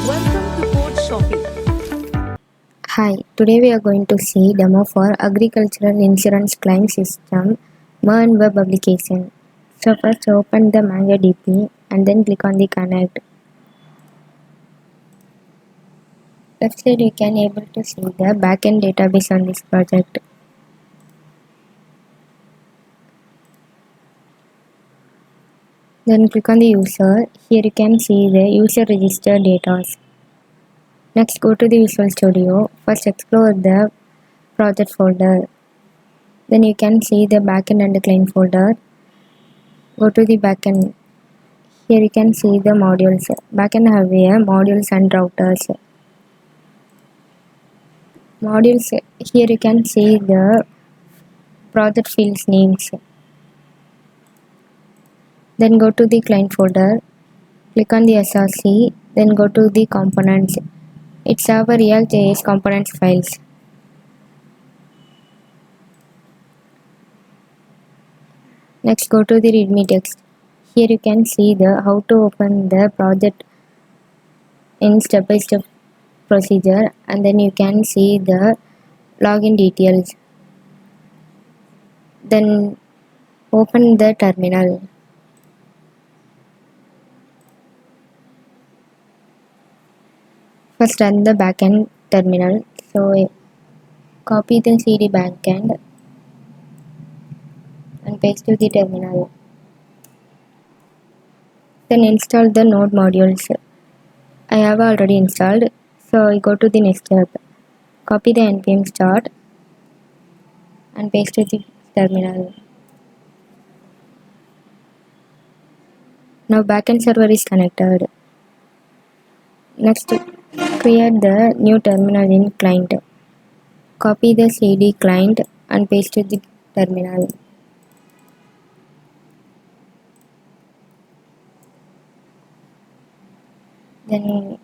Welcome to Code Shopping. Hi, today we are going to see demo for agricultural insurance claim system MERN web application. So first open the MangoDB and then click on the connect. Left side you can able to see the backend database on this project. Then click on the user. Here you can see the user register data. Next go to the Visual Studio. First explore the project folder. Then you can see the backend and the client folder. Go to the backend. Here you can see the modules. Backend have a modules and routers. Modules, here you can see the project fields names. Then go to the client folder. Click on the SRC. Then go to the components. It's our Reactjs components files. Next go to the readme text. Here you can see the how to open the project in step-by-step procedure, and then you can see the login details. Then open the terminal. First run the backend terminal. So copy the CD backend and paste to the terminal. Then install the node modules. I have already installed, so I go to the next step. Copy the npm start and paste to the terminal. Now backend server is connected. Next, create the new terminal in client. Copy the CD client and paste to the terminal. Then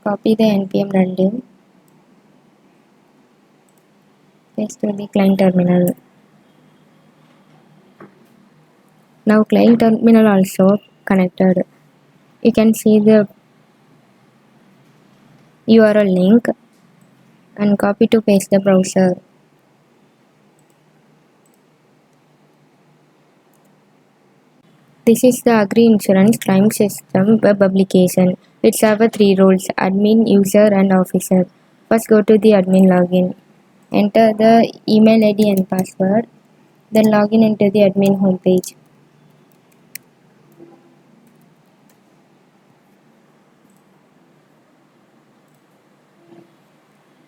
copy the npm random, paste to the client terminal. Now client terminal also connected. You can see the URL link and copy to paste the browser. This is the Agri Insurance Claim System web application. It's have three roles: admin, user and officer. First go to the admin login. Enter the email ID and password. Then login into the admin homepage.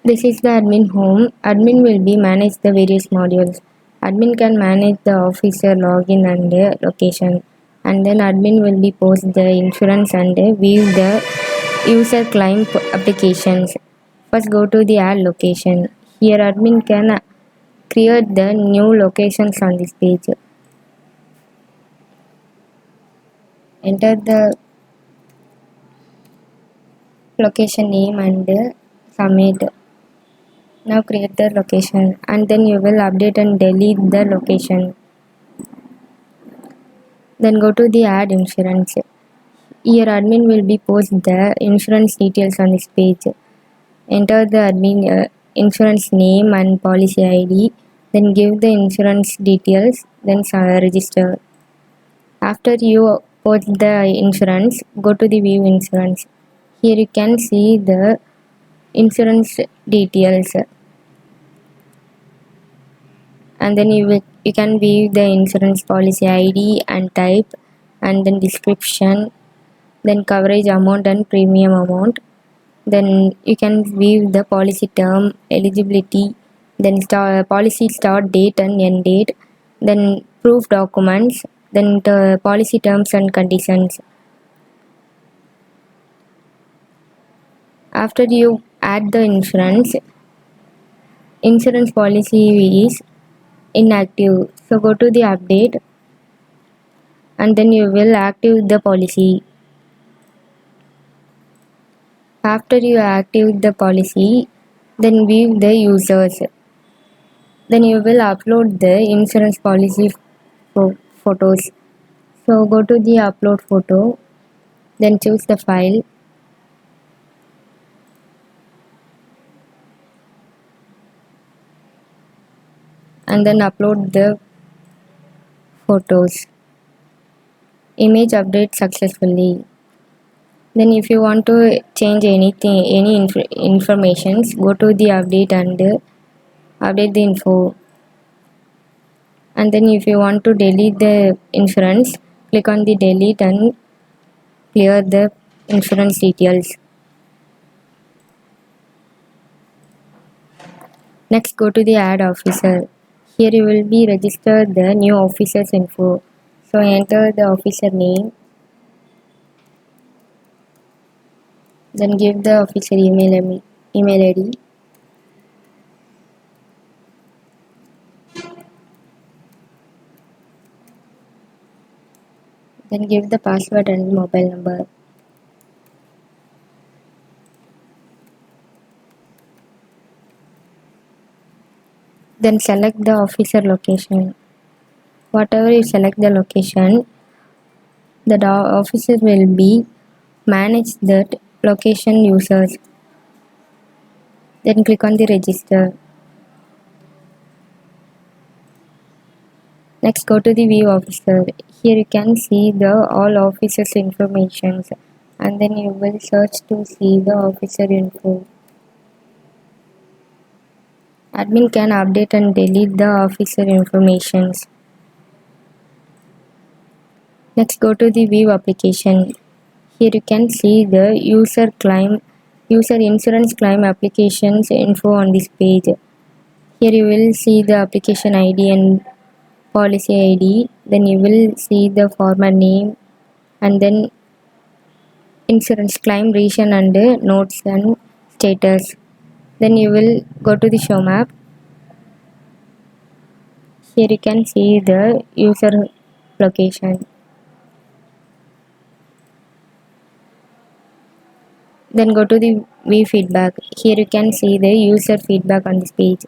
This is the admin home. Admin will be manage the various modules. Admin can manage the officer login and the location. And then admin will be post the insurance and view the user claim applications. First go to the add location. Here admin can create the new locations on this page. Enter the location name and submit. Now create the location and then you will update and delete the location. Then go to the add insurance. Here admin will be post the insurance details on this page. Enter the admin insurance name and policy ID. Then give the insurance details. Then register. After you post the insurance, go to the view insurance. Here you can see the insurance details. And then you can view the insurance policy ID and type, and then description, then coverage amount and premium amount. Then you can view the policy term, eligibility, then policy start date and end date, then proof documents, then the policy terms and conditions. After you add the insurance policy is inactive, so go to the update and then you will active the policy. After you active the policy, then view the users. Then you will upload the insurance policy photos. So go to the upload photo, then choose the file. and then upload the photos. Image update successfully. Then if you want to change anything, any informations, go to the update and update the info. And then if you want to delete the insurance, click on the delete and clear the insurance details. Next, go to the add officer. Here you will be register the new officer's info. So enter the officer name, then give the officer email ID. Then give the password and mobile number. Then select the officer location. Whatever you select the location, the officer will be manage that location users. Then click on the register. Next, go to the view officer. Here you can see the all officers informations, and then you will search to see the officer info. Admin can update and delete the officer informations. Next, go to the view application. Here you can see the user insurance claim applications info on this page. Here you will see the application ID and policy ID. Then you will see the former name and then insurance claim region and notes and status. Then you will go to the show map. Here you can see the user location. Then go to the view feedback. Here you can see the user feedback on this page.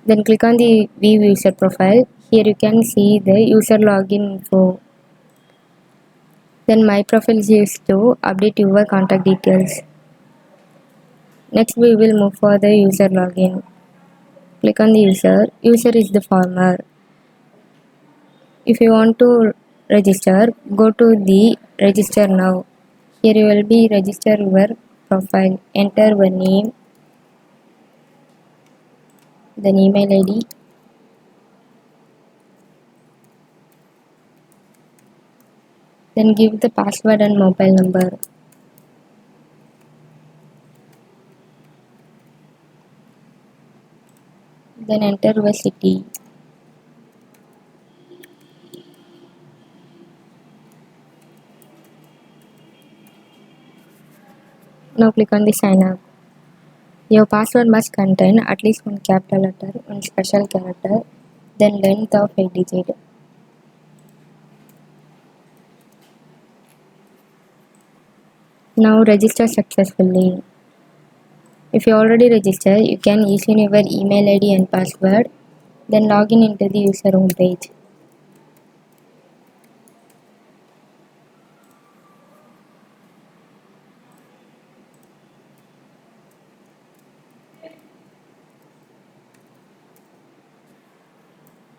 Then click on the view user profile. Here you can see the user login info. Then my profile is used to update your contact details. Next we will move for the user login. Click on the user. User is the farmer. If you want to register, go to the register now. Here you will be register your profile. Enter your name, then email ID, then give the password and mobile number. Then enter your city. Now click on the sign up. Your password must contain at least one capital letter, one special character, then length of 8 digits. Now register successfully. If you already registered, you can issue your email ID and password, then log in into the user home page.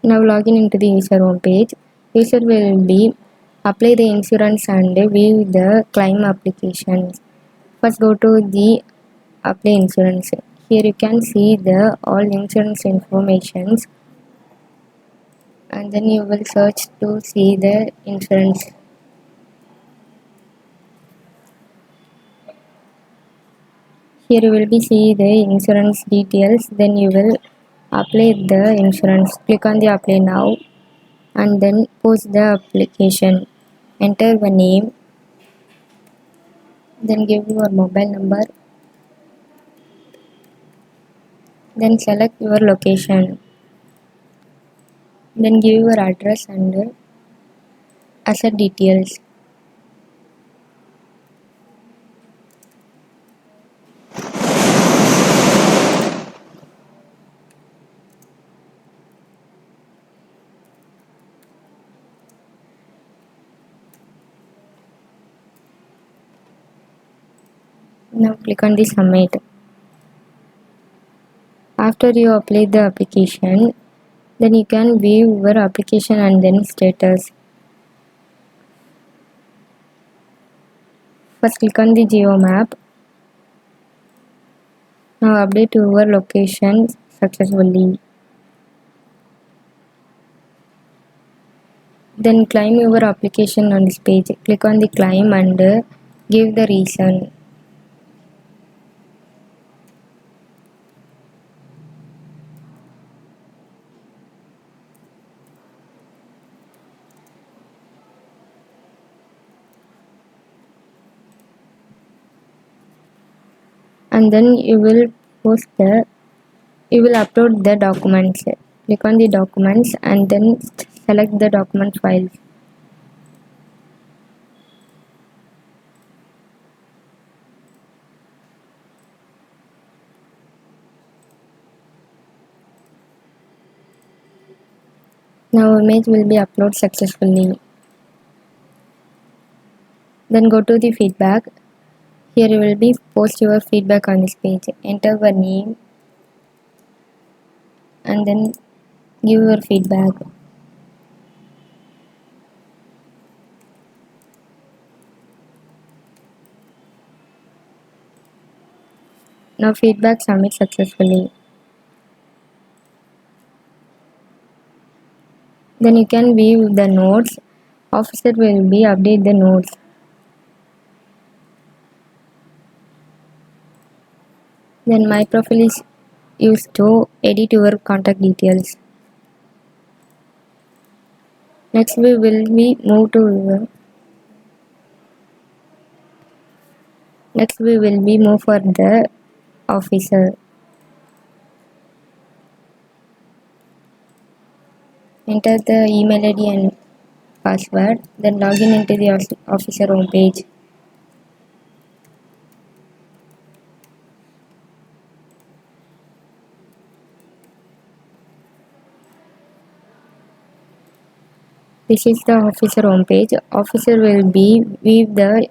Now log in into the user home page. User will be apply the insurance and view the claim applications. First go to the apply insurance. Here you can see the all insurance informations and then you will search to see the insurance. Here you will be see the insurance details, then you will apply the insurance. Click on the apply now and then post the application. Enter the name, then give your mobile number, then select your location, then give your address and asset details. Now click on the submit. After you apply the application, then you can view your application and then status. First click on the geo map. Now update your location successfully. Then claim your application on this page. Click on the claim and give the reason. And then you will upload the documents. Click on the documents and then select the document files. Now image will be uploaded successfully. Then go to the feedback. Here you will be post your feedback on this page. Enter your name and then give your feedback. Now feedback submit successfully. Then you can view the notes. Officer will be update the notes. Then my profile is used to edit your contact details. Next we will be move for the officer. Enter the email ID and password, then log in into the officer home page. This is the officer home page. Officer will be view the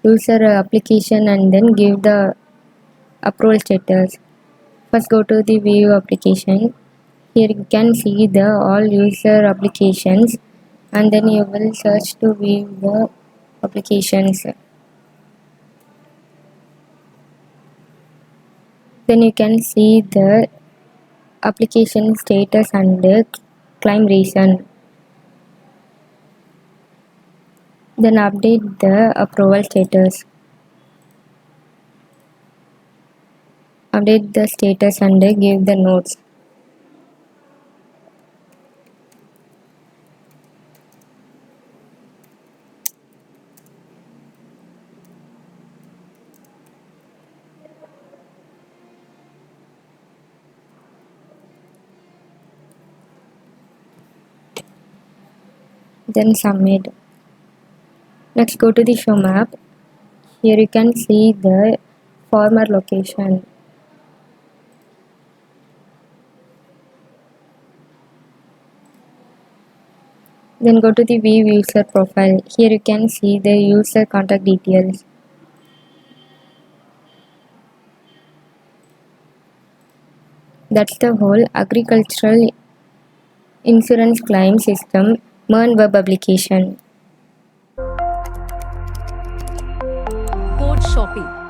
user application and then give the approval status. First go to the view application. Here you can see the all user applications and then you will search to view the applications. Then you can see the application status and the claim reason. Then update the approval status. Update the status and give the notes. Then submit. Next go to the show map. Here you can see the former location. Then go to the view user profile. Here you can see the user contact details. That's the whole agricultural insurance claim system MERN web application. Code shopping.